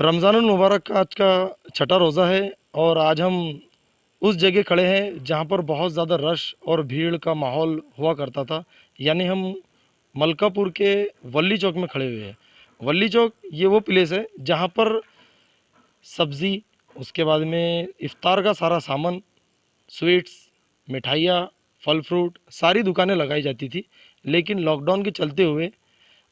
रमज़ानुल मुबारक का आज का छठा रोज़ा है और आज हम उस जगह खड़े हैं जहाँ पर बहुत ज़्यादा रश और भीड़ का माहौल हुआ करता था। यानी हम मलकापुर के वल्ली चौक में खड़े हुए हैं। वल्ली चौक ये वो प्लेस है जहाँ पर सब्ज़ी, उसके बाद में इफ्तार का सारा सामान, स्वीट्स, मिठाइयाँ, फल फ्रूट सारी दुकानें लगाई जाती थी। लेकिन लॉकडाउन के चलते हुए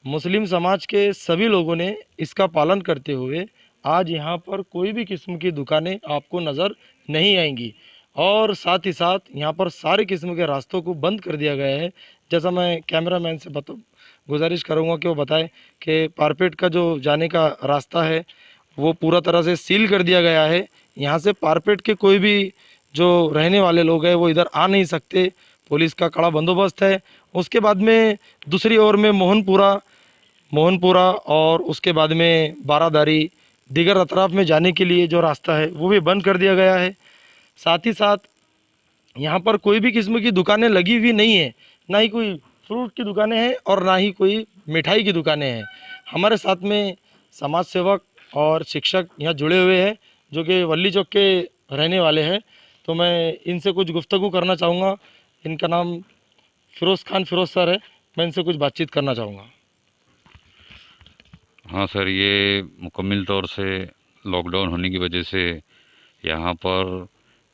मुस्लिम समाज के सभी लोगों ने इसका पालन करते हुए आज यहाँ पर कोई भी किस्म की दुकानें आपको नज़र नहीं आएंगी और साथ ही साथ यहाँ पर सारे किस्म के रास्तों को बंद कर दिया गया है। जैसा मैं कैमरामैन से गुजारिश करूँगा कि वो बताए कि पारपेट का जो जाने का रास्ता है वो पूरा तरह से सील कर दिया गया है। यहाँ से पारपेट के कोई भी जो रहने वाले लोग हैं वो इधर आ नहीं सकते। पुलिस का कड़ा बंदोबस्त है। उसके बाद में दूसरी ओर में मोहनपुरा और उसके बाद में बारादारी दीगर अतराफ में जाने के लिए जो रास्ता है वो भी बंद कर दिया गया है। साथ ही साथ यहाँ पर कोई भी किस्म की दुकानें लगी हुई नहीं है, ना ही कोई फ्रूट की दुकानें हैं और ना ही कोई मिठाई की दुकानें हैं। हमारे साथ में समाज सेवक और शिक्षक यहाँ जुड़े हुए हैं जो कि वल्ली चौक के रहने वाले हैं। तो मैं इनसे कुछ गुफ्तगू करना चाहूँगा। इनका नाम फिरोज़ सर है। मैं इनसे कुछ बातचीत करना चाहूँगा। हाँ सर, ये मुकम्मल तौर से लॉकडाउन होने की वजह से यहाँ पर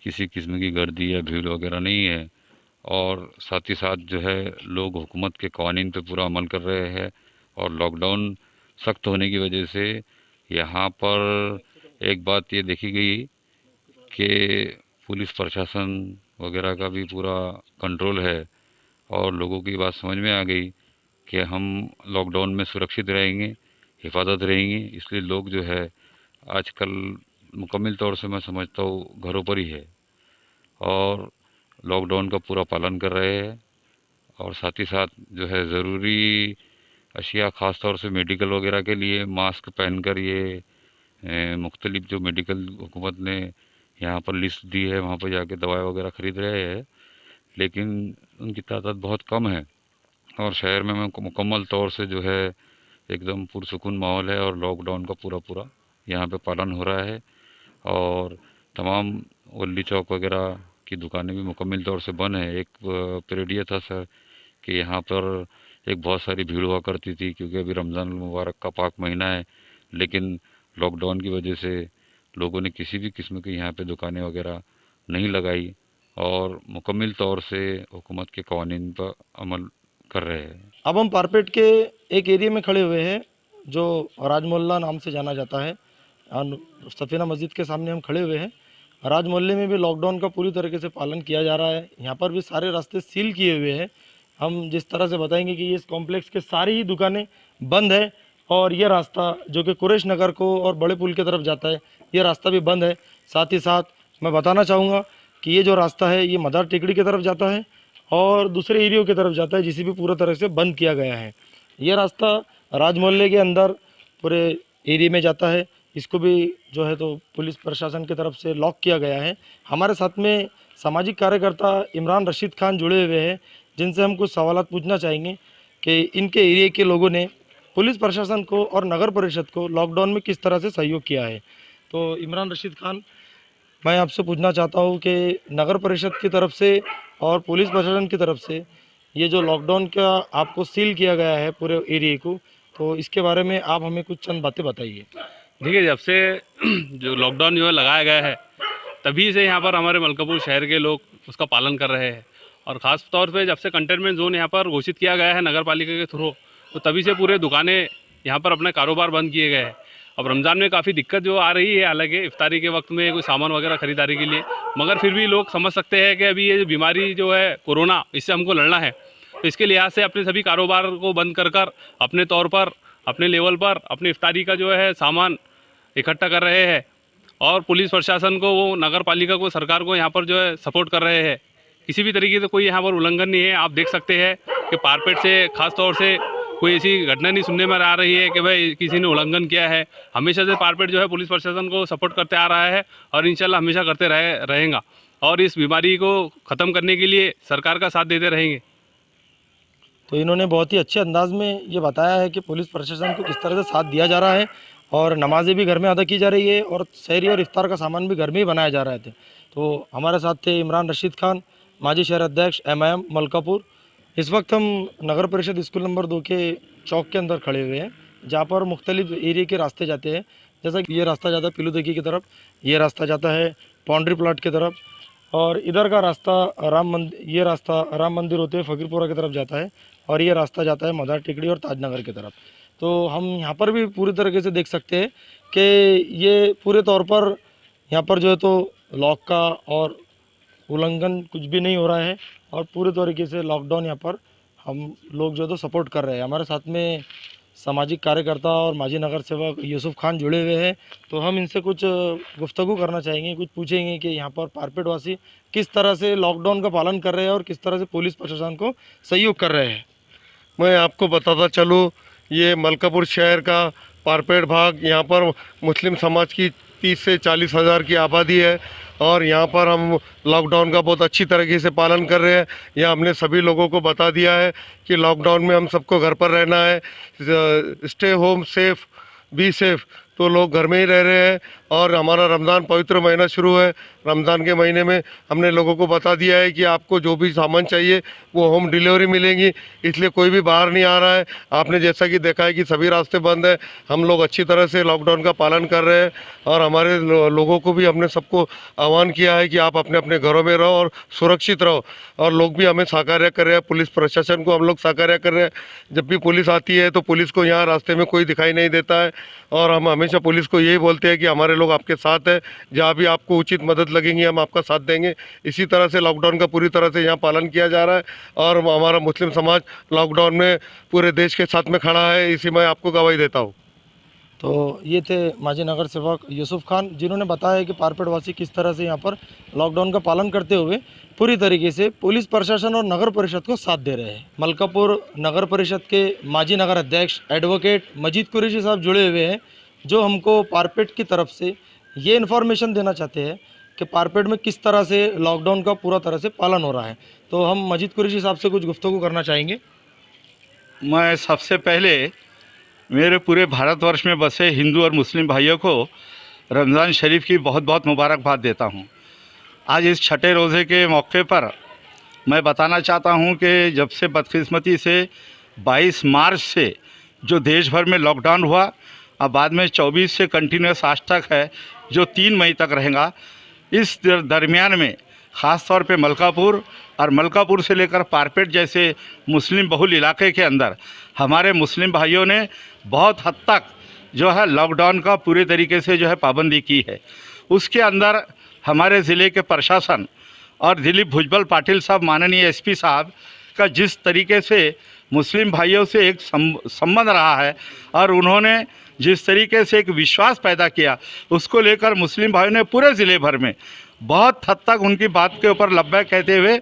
किसी किस्म की गर्दी या भीड़ वगैरह नहीं है। और साथ ही साथ जो है लोग हुकूमत के कवानीन पे पूरा अमल कर रहे हैं। और लॉकडाउन सख्त होने की वजह से यहाँ पर एक बात ये देखी गई कि पुलिस प्रशासन वगैरह का भी पूरा कंट्रोल है और लोगों की बात समझ में आ गई कि हम लॉकडाउन में सुरक्षित रहेंगे, हिफाजत रहेंगी। इसलिए लोग जो है आजकल मुकम्मल तौर से मैं समझता हूँ घरों पर ही है और लॉकडाउन का पूरा पालन कर रहे हैं। और साथ ही साथ जो है ज़रूरी अशिया ख़ास तौर से मेडिकल वगैरह के लिए मास्क पहनकर ये मुख्तलिफ जो मेडिकल हुकूमत ने यहाँ पर लिस्ट दी है वहाँ पर जाके दवाई वगैरह ख़रीद रहे हैं। लेकिन उनकी तादाद बहुत कम है और शहर में मुकम्मल तौर से जो है एकदम पुरसुकून माहौल है और लॉकडाउन का पूरा पूरा यहाँ पे पालन हो रहा है। और तमाम वल्ली चौक वगैरह की दुकानें भी मुकम्मल तौर से बंद है। एक पीरियड ये था सर कि यहाँ पर एक बहुत सारी भीड़ हुआ करती थी क्योंकि अभी रमज़ान मुबारक का पाक महीना है। लेकिन लॉकडाउन की वजह से लोगों ने किसी भी किस्म की यहाँ पे दुकानें वगैरह नहीं लगाई और मुकम्मल तौर से हुकूमत के कवानीन पर अमल कर रहे हैं। अब हम पारपेट के एक एरिया में खड़े हुए हैं जो राजमोहल्ला नाम से जाना जाता है। सफ़ीना मस्जिद के सामने हम खड़े हुए हैं। राज मोहल्ले में भी लॉकडाउन का पूरी तरीके से पालन किया जा रहा है। यहाँ पर भी सारे रास्ते सील किए हुए हैं। हम जिस तरह से बताएंगे कि इस कॉम्प्लेक्स के सारी ही दुकानें बंद है और ये रास्ता जो कि कुरैश नगर को और बड़े पुल की तरफ जाता है ये रास्ता भी बंद है। साथ ही साथ मैं बताना चाहूँगा कि ये जो रास्ता है ये मदार टिकड़ी की तरफ जाता है और दूसरे एरियो की तरफ जाता है जिसे भी पूरा तरह से बंद किया गया है। ये रास्ता राज मोहल्ले के अंदर पूरे एरिया में जाता है। इसको भी जो है तो पुलिस प्रशासन की तरफ से लॉक किया गया है। हमारे साथ में सामाजिक कार्यकर्ता इमरान रशीद खान जुड़े हुए हैं जिनसे हम कुछ सवालात पूछना चाहेंगे कि इनके एरिया के लोगों ने पुलिस प्रशासन को और नगर परिषद को लॉकडाउन में किस तरह से सहयोग किया है। तो इमरान रशीद खान, मैं आपसे पूछना चाहता हूँ कि नगर परिषद की तरफ से और पुलिस प्रशासन की तरफ से ये जो लॉकडाउन का आपको सील किया गया है पूरे एरिया को, तो इसके बारे में आप हमें कुछ चंद बातें बताइए। देखिए, जब से जो लॉकडाउन जो है लगाया गया है तभी से यहाँ पर हमारे मलकापुर शहर के लोग उसका पालन कर रहे हैं। और ख़ास तौर पे जब से कंटेनमेंट जोन यहाँ पर घोषित किया गया है नगर पालिका के थ्रू, तो तभी से पूरे दुकानें यहाँ पर अपने कारोबार बंद किए गए हैं। अब रमज़ान में काफ़ी दिक्कत जो आ रही है, हालांकि इफ्तारी के वक्त में कोई सामान वगैरह ख़रीदारी के लिए, मगर फिर भी लोग समझ सकते हैं कि अभी ये बीमारी जो है कोरोना, इससे हमको लड़ना है। तो इसके लिहाज से अपने सभी कारोबार को बंद कर अपने तौर पर, अपने लेवल पर अपनी इफ्तारी का जो है सामान इकट्ठा कर रहे हैं। और पुलिस प्रशासन को, वो नगर पालिका को, सरकार को यहाँ पर जो है सपोर्ट कर रहे हैं। किसी भी तरीके से कोई यहाँ पर उल्लंघन नहीं है। आप देख सकते हैं कि पारपेट से ख़ास तौर से कोई ऐसी घटना नहीं सुनने में आ रही है कि भाई किसी ने उल्लंघन किया है। हमेशा से पारपेट जो है पुलिस प्रशासन को सपोर्ट करते आ रहा है और इंशाल्लाह हमेशा करते रहेगा और इस बीमारी को ख़त्म करने के लिए सरकार का साथ देते रहेंगे। तो इन्होंने बहुत ही अच्छे अंदाज में ये बताया है कि पुलिस प्रशासन को किस तरह से साथ दिया जा रहा है और नमाज़ें भी घर में अदा की जा रही है और सहरी और इफ्तार का सामान भी घर में ही बनाया जा रहे थे। तो हमारे साथ थे इमरान रशीद खान, माजी शहर अध्यक्ष MIM मलकापुर। इस वक्त हम नगर परिषद स्कूल नंबर 2 के चौक के अंदर खड़े हुए हैं, जहाँ पर मुख्तलिफ एरिया के रास्ते जाते हैं। जैसा कि ये रास्ता जाता है पीलू देखी की तरफ, ये रास्ता जाता है पाउंड्री प्लाट की तरफ, और इधर का रास्ता ये रास्ता राम मंदिर होते हुए फ़कीरपुरा की तरफ जाता है, और ये रास्ता जाता है मदार टिकड़ी और ताजनगर की तरफ। तो हम यहाँ पर भी पूरी तरीके से देख सकते हैं कि ये पूरे तौर पर यहाँ पर जो है तो लॉक का और उल्लंघन कुछ भी नहीं हो रहा है, और पूरे तरीके से लॉकडाउन यहाँ पर हम लोग जो है तो सपोर्ट कर रहे हैं। हमारे साथ में सामाजिक कार्यकर्ता और माजी नगर सेवक यूसुफ खान जुड़े हुए हैं, तो हम इनसे कुछ गुफ्तगू करना चाहेंगे, कुछ पूछेंगे कि यहाँ पर पारपेट वासी किस तरह से लॉकडाउन का पालन कर रहे हैं और किस तरह से पुलिस प्रशासन को सहयोग कर रहे हैं। मैं आपको बताता चलूँ, ये मलकापुर शहर का पारपेट भाग, यहाँ पर मुस्लिम समाज की 30 से 40 हज़ार की आबादी है, और यहाँ पर हम लॉकडाउन का बहुत अच्छी तरीके से पालन कर रहे हैं। यह हमने सभी लोगों को बता दिया है कि लॉकडाउन में हम सबको घर पर रहना है, stay home safe, be safe. तो लोग घर में ही रह रहे हैं, और हमारा रमज़ान पवित्र महीना शुरू है। रमज़ान के महीने में हमने लोगों को बता दिया है कि आपको जो भी सामान चाहिए वो होम डिलीवरी मिलेंगी, इसलिए कोई भी बाहर नहीं आ रहा है। आपने जैसा कि देखा है कि सभी रास्ते बंद है। हम लोग अच्छी तरह से लॉकडाउन का पालन कर रहे हैं, और हमारे लोगों को भी हमने सबको आह्वान किया है कि आप अपने अपने घरों में रहो और सुरक्षित रहो। और लोग भी हमें सहकार्य कर रहे हैं, पुलिस प्रशासन को हम लोग सहकार्य कर रहे हैं। जब भी पुलिस आती है तो पुलिस को यहाँ रास्ते में कोई दिखाई नहीं देता है, और हम हमेशा पुलिस को यही बोलते हैं कि हमारे लोग आपके साथ है, जहाँ भी आपको उचित मदद लगेंगी हम आपका साथ देंगे। इसी तरह से लॉकडाउन का पूरी तरह से यहाँ पालन किया जा रहा है, और हमारा मुस्लिम समाज लॉकडाउन में पूरे देश के साथ में खड़ा है, इसी मैं आपको गवाही देता हूँ। तो ये थे माजी नगर सेवक यूसुफ खान, जिन्होंने बताया कि पारपेट वासी किस तरह से यहाँ पर लॉकडाउन का पालन करते हुए पूरी तरीके से पुलिस प्रशासन और नगर परिषद को साथ दे रहे हैं। मलकापुर नगर परिषद के माजी नगर अध्यक्ष एडवोकेट मजीद कुरैशी साहब जुड़े हुए हैं, जो हमको पारपेट की तरफ से ये इन्फॉर्मेशन देना चाहते हैं कि पारपेट में किस तरह से लॉकडाउन का पूरा तरह से पालन हो रहा है। तो हम मजीद कुरैशी साहब से कुछ गुफ्तगू करना चाहेंगे। मैं सबसे पहले मेरे पूरे भारतवर्ष में बसे हिंदू और मुस्लिम भाइयों को रमज़ान शरीफ की बहुत बहुत मुबारकबाद देता हूं। आज इस छठे रोज़े के मौके पर मैं बताना चाहता हूं कि जब से बदकिस्मती से 22 मार्च से जो देश भर में लॉकडाउन हुआ, अब बाद में 24 से कंटिन्यूस आज तक है, जो 3 मई तक रहेगा। इस दरमियान में ख़ास तौर पे मलकापुर और मलकापुर से लेकर पारपेट जैसे मुस्लिम बहुल इलाके के अंदर हमारे मुस्लिम भाइयों ने बहुत हद तक जो है लॉकडाउन का पूरे तरीके से जो है पाबंदी की है। उसके अंदर हमारे ज़िले के प्रशासन और दिलीप भुजबल पाटिल साहब, माननीय SP साहब का जिस तरीके से मुस्लिम भाइयों से एक संबंध रहा है, और उन्होंने जिस तरीके से एक विश्वास पैदा किया, उसको लेकर मुस्लिम भाइयों ने पूरे ज़िले भर में बहुत हद तक उनकी बात के ऊपर लब्बैक कहते हुए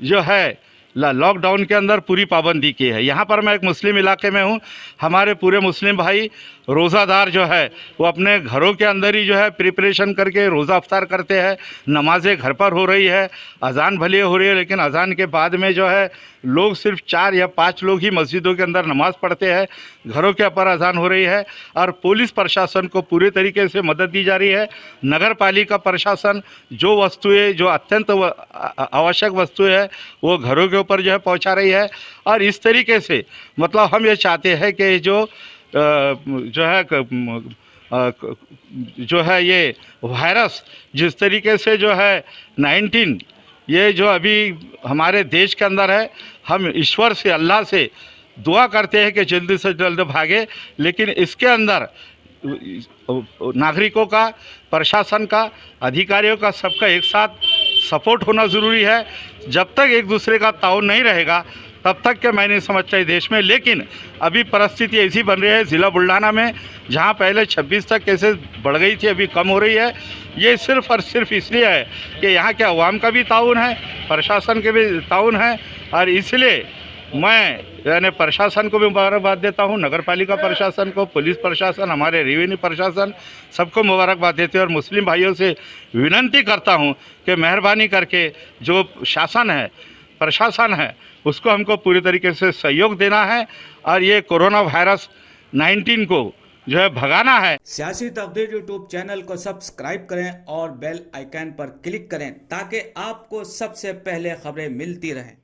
जो है लॉकडाउन के अंदर पूरी पाबंदी की है। यहाँ पर मैं एक मुस्लिम इलाके में हूँ। हमारे पूरे मुस्लिम भाई रोज़ादार जो है वो अपने घरों के अंदर ही जो है प्रिपरेशन करके रोज़ा अफ्तार करते हैं। नमाज़ें घर पर हो रही है, अज़ान भले हो रही है, लेकिन अज़ान के बाद में जो है लोग सिर्फ 4 या 5 लोग ही मस्जिदों के अंदर नमाज़ पढ़ते हैं। घरों के ऊपर अज़ान हो रही है, और पुलिस प्रशासन को पूरे तरीके से मदद दी जा रही है। नगर पालिका प्रशासन जो वस्तुएं, जो अत्यंत आवश्यक वस्तुएं है, वो घरों के ऊपर जो है पहुंचा रही है। और इस तरीके से मतलब हम ये चाहते हैं कि जो है ये वायरस जिस तरीके से जो है 19 ये जो अभी हमारे देश के अंदर है, हम ईश्वर से, अल्लाह से दुआ करते हैं कि जल्दी से जल्द भागे। लेकिन इसके अंदर नागरिकों का, प्रशासन का, अधिकारियों का, सबका एक साथ सपोर्ट होना ज़रूरी है। जब तक एक दूसरे का ताउन नहीं रहेगा तब तक के मैं नहीं समझता है देश में। लेकिन अभी परिस्थिति ऐसी बन रही है ज़िला बुल्ढाना में, जहां पहले 26 तक केसेस बढ़ गई थी, अभी कम हो रही है। ये सिर्फ़ और सिर्फ इसलिए है कि यहाँ के अवाम का भी ताउन है, प्रशासन के भी ताउन है, और इसलिए मैं यानी प्रशासन को भी मुबारकबाद देता हूँ, नगर पालिका प्रशासन को, पुलिस प्रशासन, हमारे रेवेन्यू प्रशासन, सबको मुबारकबाद देते हैं। और मुस्लिम भाइयों से विनती करता हूँ कि मेहरबानी करके जो शासन है, प्रशासन है, उसको हमको पूरी तरीके से सहयोग देना है, और ये कोरोना वायरस 19 को जो है भगाना है। सियासी तकदीर यूट्यूब चैनल को सब्सक्राइब करें और बेल आइकन पर क्लिक करें ताकि आपको सबसे पहले खबरें मिलती रहें।